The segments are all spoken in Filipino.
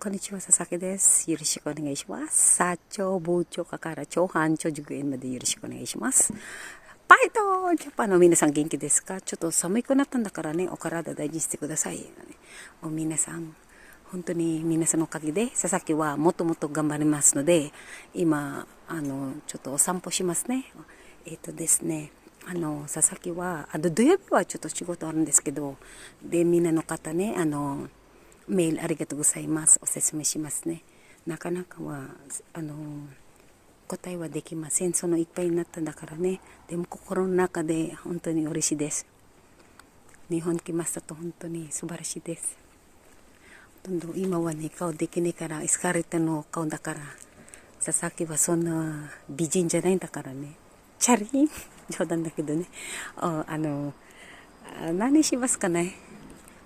こんにちは、佐々木です。よろしくお願いします。社長、部長から長班長塾園までよろしくお願いします。バイトジャパンの皆さん元気ですか？ちょっと寒くなったんだからね、お体大事にしてください。皆さん、本当に皆さんのおかげで、佐々木はもっともっと頑張りますので、今、ちょっとお散歩しますね。ですね、佐々木は、土曜日はちょっと仕事あるんですけど、で、みんなの方ね、メールありがとうございます。お説明しますね。なかなかは、答えはできません。そのいっぱいになったんだからね。でも心の中で本当に嬉しいです。日本来ましたと本当に素晴らしいです。どんどん今はね、顔できないから、エスカレーターの顔だから、佐々木はそんな美人じゃないんだからね。チャリン冗談だけどね。何しますかね。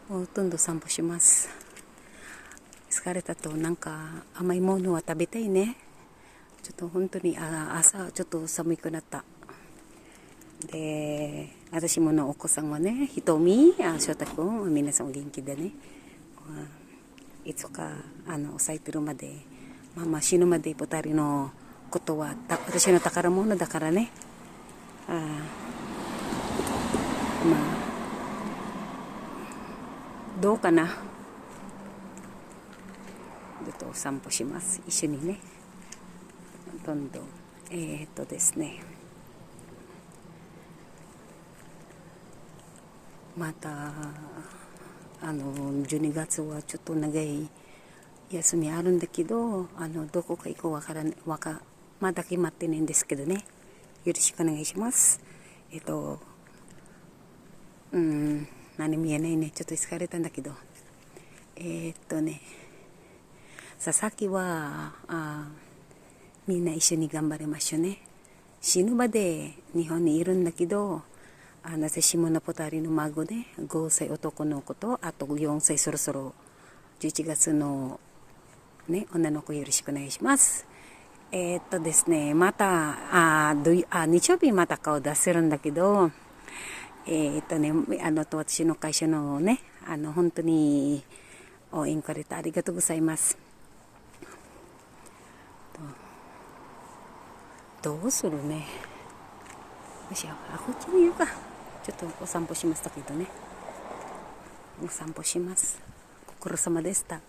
ほとんど散歩します。疲れたとなんか甘いものは食べたいね。ちょっと本当に朝ちょっと寒くなった。で、私ものお子さんはね、ひとみ、翔太くん、皆さん元気でね。いつか抑えてるまで、まあ死ぬまで二人のことは私の宝物だからね。まあどうかな。ずっとお散歩します。一緒にね。どんどん。ですね。また12月はちょっと長い休みあるんだけど、どこか行こうまだ決まってないんですけどね。よろしくお願いします。何見えないね。ちょっと疲れたんだけど。佐々木はみんな一緒に頑張りましょうね。死ぬまで日本にいるんだけど、私もの2人の孫で5歳男の子と、あと4歳そろそろ11月のね、女の子よろしくお願いします。ですね、また、日曜日また顔出せるんだけど、私の会社のね、本当に応援くれてありがとうございます。どうするね。よし、こっちにいるか。ちょっとお散歩しましたけどね。お散歩します。ご苦労様でした。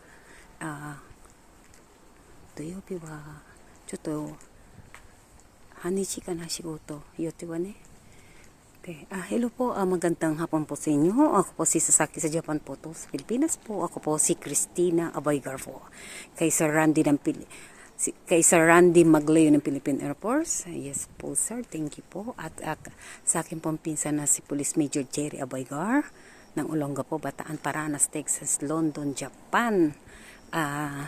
土曜日はちょっと半日かな仕事予定はね. Okay. Hello po, magandang hapon po sa inyo. Ako po si Sasaki sa Japan po to, sa Pilipinas po. Ako po si Christina Abaygar po. Kay Sir Randy Maglayo ng Philippine Air Force. Yes po sir, thank you po. At sa akin pong pinsan na si Police Major Jerry Abaygar ng Olongapo, Bataan, Paranas, Texas, London, Japan.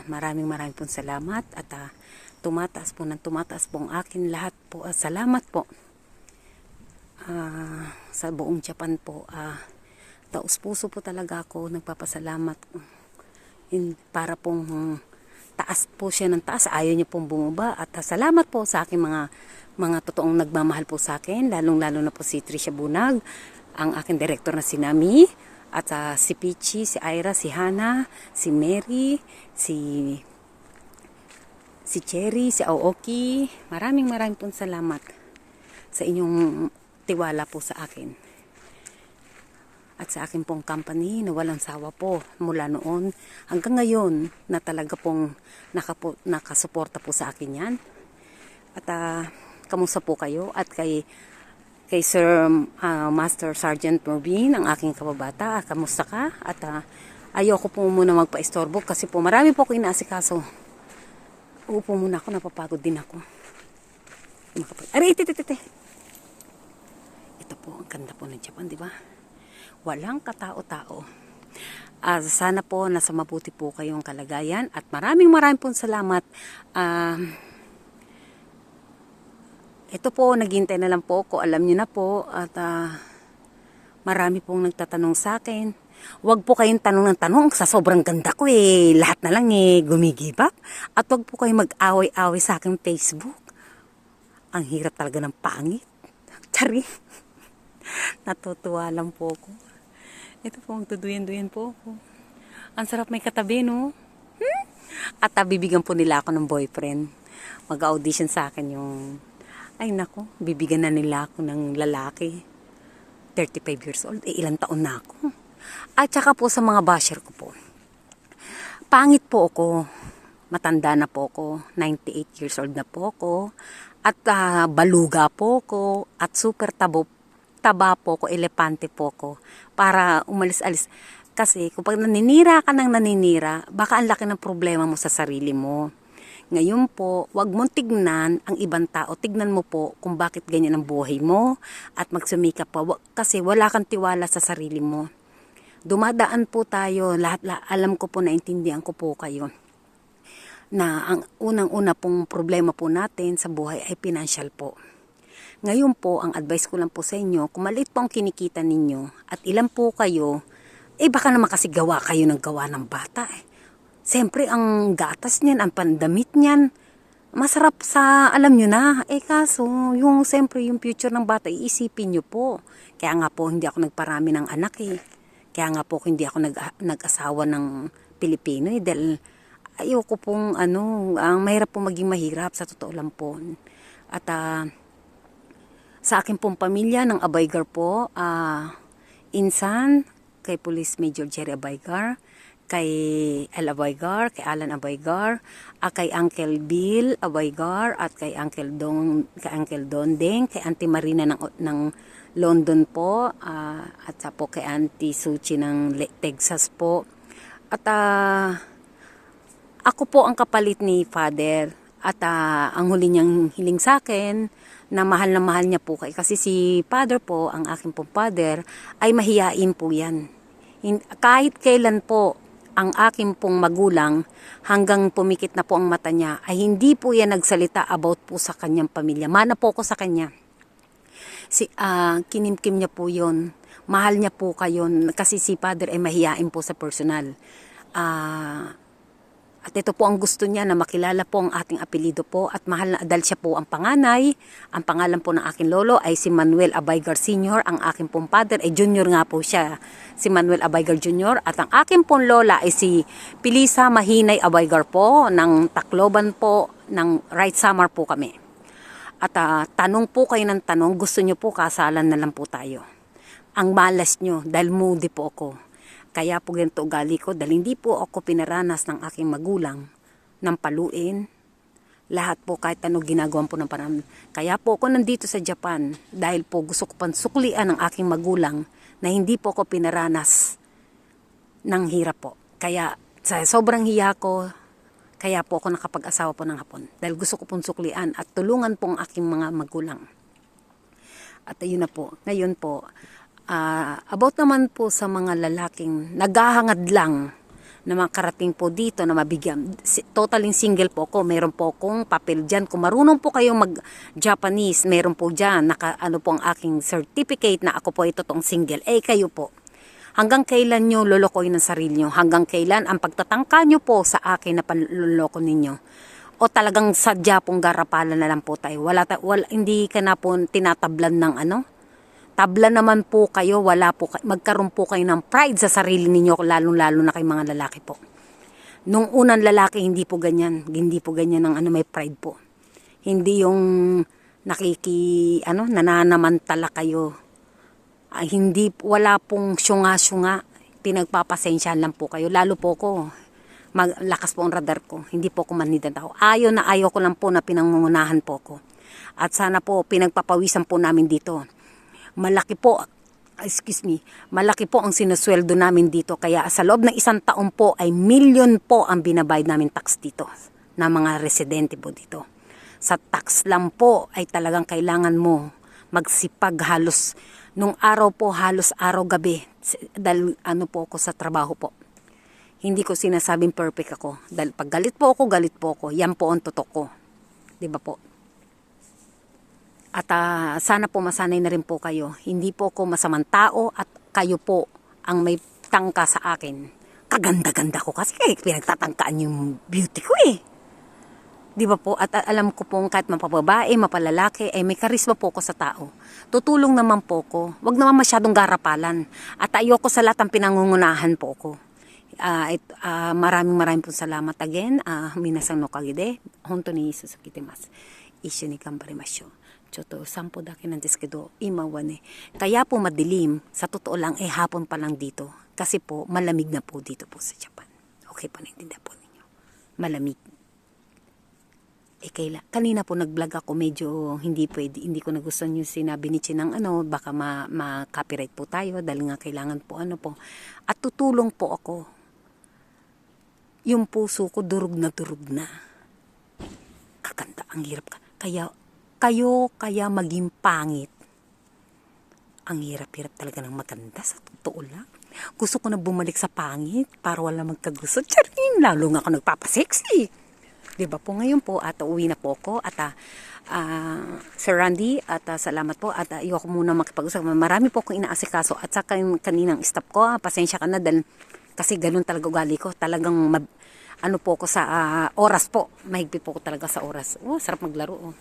Maraming pong salamat at tumataas po ang akin lahat po. Salamat po. Sa buong Japan po, taos puso po talaga ako nagpapasalamat. Para pong taas po siya ng taas, ayaw niya pong bumaba. At salamat po sa aking mga totoong nagmamahal po sa akin, lalong-lalo na po si Tricia Bunag, ang aking director na si Nami, at si Pichi, si Ira, si Hana, si Mary, si Cherry, si Aoki. Maraming pong salamat sa inyong tiwala po sa akin. At sa akin pong company na walang sawa po mula noon hanggang ngayon na talaga pong nakasuporta po sa akin yan. At kamusta po kayo? At kay Sir Master Sergeant Mervin, ang aking kababata, kamusta ka? At ayoko po muna magpa-istorbo kasi po marami po ako inaasikaso. Uupo muna ako, napapagod din ako. Aray, tete. Ito po, ang ganda po ng Japan, di ba? Walang katao-tao. Sana po nasa mabuti po kayong kalagayan at maraming pong salamat. Ito po, naghintay na lang po ako. Alam niyo na po at marami pong nagtatanong sa akin. Huwag po kayong tanong ng tanong sa sobrang ganda ko lahat na lang gumigib up. At huwag po kayong mag-away-away sa aking Facebook. Ang hirap talaga ng pangit. Tsari. Natutuwa lang po ako. Ito po, tuduyan-duyan po ako. Ang sarap may katabi, no? At bibigyan po nila ako ng boyfriend. Mag-audition sa akin yung, ay nako, bibigyan na nila ako ng lalaki. 35 years old, ilang taon na ako. At saka po sa mga basher ko po. Pangit po ako. Matanda na po ako. 98 years old na po ako. At baluga po ako. At super taba po ako. Elepante po ako. Para umalis-alis. Kasi kung naninira ka ng naninira, baka ang laki ng problema mo sa sarili mo. Ngayon po, wag mong tignan ang ibang tao. Tignan mo po kung bakit ganyan ang buhay mo at magsumikap po. Kasi wala kang tiwala sa sarili mo. Dumadaan po tayo, lahat alam ko po, naintindihan ko po kayo. Na ang unang-una pong problema po natin sa buhay ay financial po. Ngayon po, ang advice ko lang po sa inyo, kung maliit po ang kinikita ninyo at ilan po kayo, baka naman kasi gawa kayo ng gawa ng bata Siyempre, ang gatas niyan, ang pandamit niyan, masarap sa, alam nyo na. Kaso, siyempre, yung future ng bata, iisipin nyo po. Kaya nga po, hindi ako nagparami ng anak Kaya nga po, hindi ako nag-asawa ng Pilipino dahil ayoko pong, ang mahirap pong maging mahirap, sa totoo lang po. At, sa akin pong pamilya, ng Abaygar po, Insan, kay Police Major Jerry Abaygar, kay El Abaygar, kay Alan Abaygar, kay Uncle Bill Abaygar, at kay Uncle Dondeng, kay Auntie Marina ng London po, at sa po kay Auntie Suchi ng Texas po. At ako po ang kapalit ni Father, at ang huli niyang hiling sa akin, na mahal niya po kayo. Kasi si Father po, ang aking pong Father, ay mahiyain po yan. Kahit kailan po, ang aking pong magulang, hanggang pumikit na po ang mata niya, ay hindi po yan nagsalita about po sa kanyang pamilya. Mana po ko sa kanya. Kinimkim niya po yon. Mahal niya po kayo. Kasi si Father ay mahiyain po sa personal. At ito po ang gusto niya, na makilala po ang ating apelido po, at mahal na dahil siya po ang panganay. Ang pangalan po ng aking lolo ay si Manuel Abaygar Sr. Ang aking pong father ay junior nga po siya, si Manuel Abaygar Jr. At ang aking pong lola ay si Pilisa Mahinay Abaygar po, ng Tacloban po, ng Right Samar po kami. At tanong po kayo ng tanong, gusto nyo po kasalan na lang po tayo. Ang malas nyo, dahil moody po ako. Kaya po ganito ugali ko, dahil hindi po ako pinaranas ng aking magulang ng paluin. Lahat po, kahit ano ginagawa po ng parang. Kaya po ako nandito sa Japan, dahil po gusto ko pang suklian ng aking magulang na hindi po ako pinaranas ng hirap po. Kaya sa sobrang hiya ko, kaya po ako nakapag-asawa po ng hapon. Dahil gusto ko pong suklian at tulungan po ang aking mga magulang. At ayun na po, ngayon po, about naman po sa mga lalaking naghahangad lang na makarating po dito na mabigyan. Totaling single po ako. Meron po akong papel dyan. Kung marunong po kayong mag-Japanese, meron po dyan. Ano po ang aking certificate na ako po ay totoong single. Kayo po. Hanggang kailan nyo lolokoy ng sarili nyo? Hanggang kailan ang pagtatangka nyo po sa akin na panloloko ninyo? O talagang sadya pong garapalan na lang po tayo? Hindi ka na po tinatablan ng tabla naman po kayo, magkaroon po kayo ng pride sa sarili ninyo, lalong-lalo na kay mga lalaki po. Nung unang lalaki, hindi po ganyan ang may pride po. Hindi yung nananamantala kayo. Wala pong syunga-syunga, pinagpapasensyahan lang po kayo. Lalo po ko, lakas po ang radar ko, hindi po ko manidang tao. Ayaw ko lang po na pinangungunahan po ko. At sana po, pinagpapawisan po namin dito. Malaki po ang sinusweldo namin dito. Kaya sa loob ng 1 taon po ay milyon po ang binabayad namin tax dito na mga residente po dito. Sa tax lang po ay talagang kailangan mo magsipag halos. Nung araw po halos araw-gabi. Dahil po ako sa trabaho po. Hindi ko sinasabing perfect ako. Dahil pag galit po ako. Yan po ang totoo ko. Diba po? At sana po masanay na rin po kayo. Hindi po ako masamang tao at kayo po ang may tangka sa akin. Kaganda-ganda ko kasi pinagtatangkaan yung beauty ko Di ba po? At alam ko po kahit mapababae, mapalalaki, may karisma po ko sa tao. Tutulong naman po ko. Huwag naman masyadong garapalan. At ayoko sa lahat ang pinangungunahan po ko. maraming pong salamat again. Minasang no kagide. Honto ni susukitimasu. Isyo ni gambarimasyo. Choto, sampo daki ng deskedo, imawane. Kaya po madilim, sa totoo lang, hapon pa lang dito. Kasi po, malamig na po dito po sa Japan. Okay po, naintindihan po ninyo. Malamig. Kanina po nag-vlog ako, medyo hindi ko nagustuhan yung sinabi ni Chinang baka ma-copyright po tayo dahil nga kailangan po At tutulong po ako. Yung puso ko durug na. Kakanta, ang hirap ka. Kaya maging pangit. Ang hirap-hirap talaga ng maganda sa totoo lang. Gusto ko na bumalik sa pangit para wala magkagusto. Charing, lalo nga ako nagpapasexy. Diba po ngayon po at uwi na po ako at Sir Randy at salamat po at ayoko muna makipag-usap. Marami po akong inaasikaso at sa kaninang stop ko, pasensya ka na dahil kasi ganun talaga ugali ko. Talagang po ko sa oras po. Mahigpit po ko talaga sa oras. Sarap maglaro.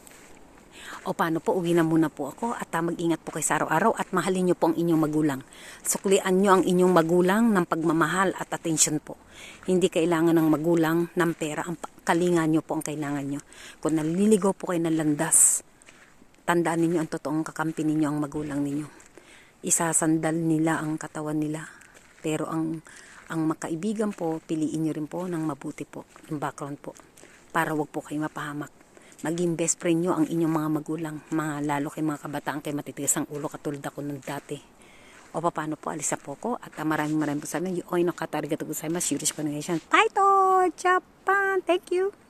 O paano po, uwi na muna po ako at mag-ingat po kayo sa araw-araw at mahalin nyo po ang inyong magulang. Suklian nyo ang inyong magulang ng pagmamahal at atensyon po. Hindi kailangan ng magulang ng pera. Ang kalingan nyo po ang kailangan nyo. Kung naliligaw po kayo ng landas, tandaan ninyo ang totoong kakampi ninyo ang magulang ninyo. Isasandal nila ang katawan nila. Pero ang makaibigan po, piliin nyo rin po ng mabuti po, yung background po. Para wag po kayo mapahamak. Maging best friend nyo ang inyong mga magulang, lalo kay mga kabataan kay matitigas ang ulo katulad ako ng dati. O paano po, alisa po ko at maraming po sa inyo. Oy, nakatarigato gozaimasu. Yoroshiku onegai shimasu. Taito! Japan! Thank you!